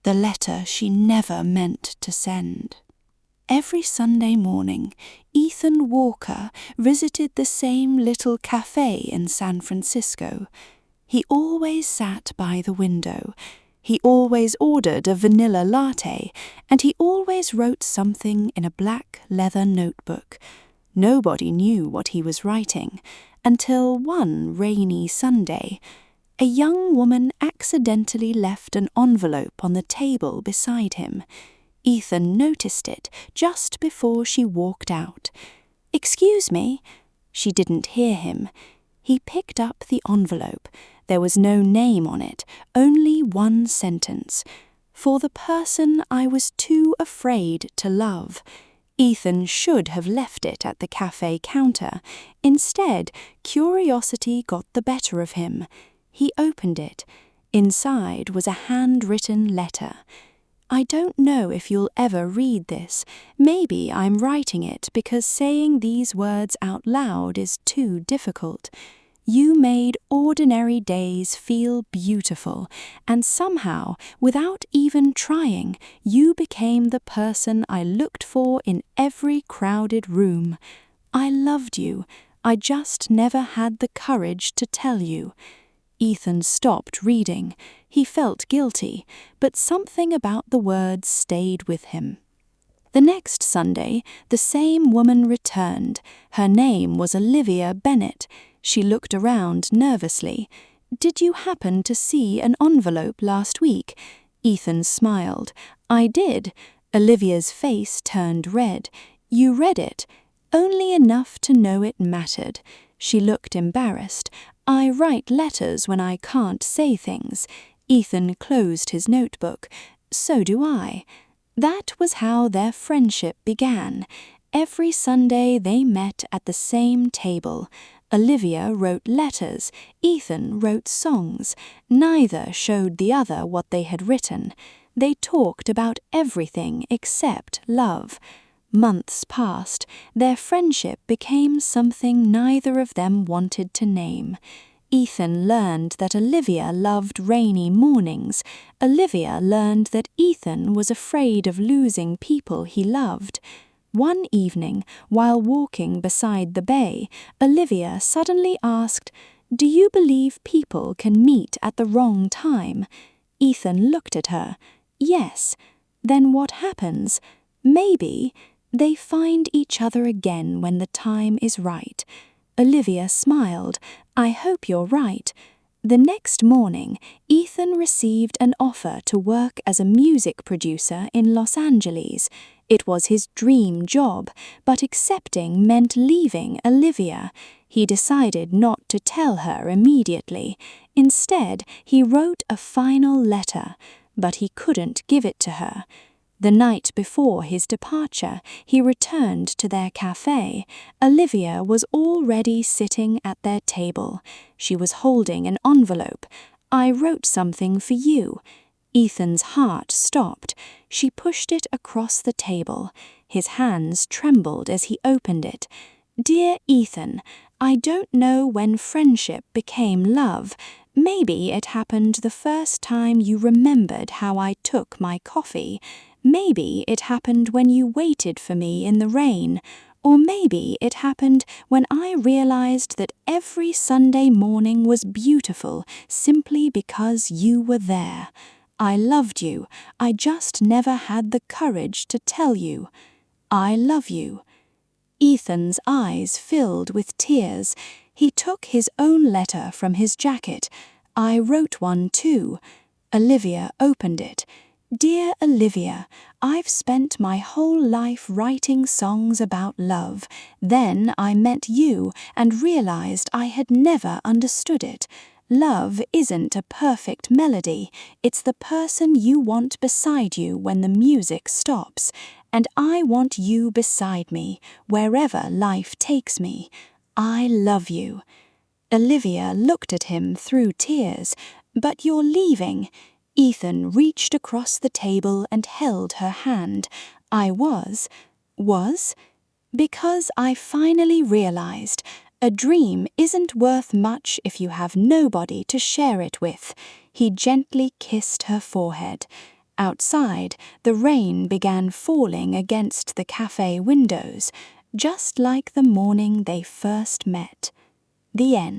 the letter she never meant to send. Every Sunday morning, Ethan Walker visited the same little cafe in San Francisco. He always sat by the window. He always ordered a vanilla latte, and he always wrote something in a black leather notebook. Nobody knew what he was writing, until one rainy Sunday, a young woman accidentally left an envelope on the table beside him. Ethan noticed it just before she walked out. "Excuse me." She didn't hear him. He picked up the envelope. There was no name on it, only one sentence. "For the person I was too afraid to love." Ethan should have left it at the cafe counter. Instead, curiosity got the better of him. He opened it. Inside was a handwritten letter. "I don't know if you'll ever read this. Maybe I'm writing it because saying these words out loud is too difficult. You made ordinary days feel beautiful, and somehow, without even trying, you became the person I looked for in every crowded room. I loved you. I just never had the courage to tell you." Ethan stopped reading. He felt guilty, but something about the words stayed with him. The next Sunday, the same woman returned. Her name was Olivia Bennett. She looked around nervously. "Did you happen to see an envelope last week?" Ethan smiled. "I did." Olivia's face turned red. "You read it?" "Only enough to know it mattered." She looked embarrassed. "I write letters when I can't say things." Ethan closed his notebook. "So do I." That was how their friendship began. Every Sunday they met at the same table. Olivia wrote letters. Ethan wrote songs. Neither showed the other what they had written. They talked about everything except love. Months passed. Their friendship became something neither of them wanted to name. Ethan learned that Olivia loved rainy mornings. Olivia learned that Ethan was afraid of losing people he loved. One evening, while walking beside the bay, Olivia suddenly asked, "Do you believe people can meet at the wrong time?" Ethan looked at her. "Yes." "Then what happens?" "Maybe they find each other again when the time is right." Olivia smiled. "I hope you're right." The next morning, Ethan received an offer to work as a music producer in Los Angeles. It was his dream job, but accepting meant leaving Olivia. He decided not to tell her immediately. Instead, he wrote a final letter, but he couldn't give it to her. The night before his departure, he returned to their cafe. Olivia was already sitting at their table. She was holding an envelope. "I wrote something for you." Ethan's heart stopped. She pushed it across the table. His hands trembled as he opened it. "Dear Ethan, I don't know when friendship became love. Maybe it happened the first time you remembered how I took my coffee. Maybe it happened when you waited for me in the rain. Or maybe it happened when I realized that every Sunday morning was beautiful simply because you were there. I loved you. I just never had the courage to tell you. I love you." Ethan's eyes filled with tears. He took his own letter from his jacket. "I wrote one too." Olivia opened it. "Dear Olivia, I've spent my whole life writing songs about love. Then I met you and realized I had never understood it. Love isn't a perfect melody. It's the person you want beside you when the music stops. And I want you beside me, wherever life takes me. I love you." Olivia looked at him through tears. "But you're leaving." Ethan reached across the table and held her hand. "I was?" "Was?" "Because I finally realized a dream isn't worth much if you have nobody to share it with." He gently kissed her forehead. Outside, the rain began falling against the cafe windows, just like the morning they first met. The end.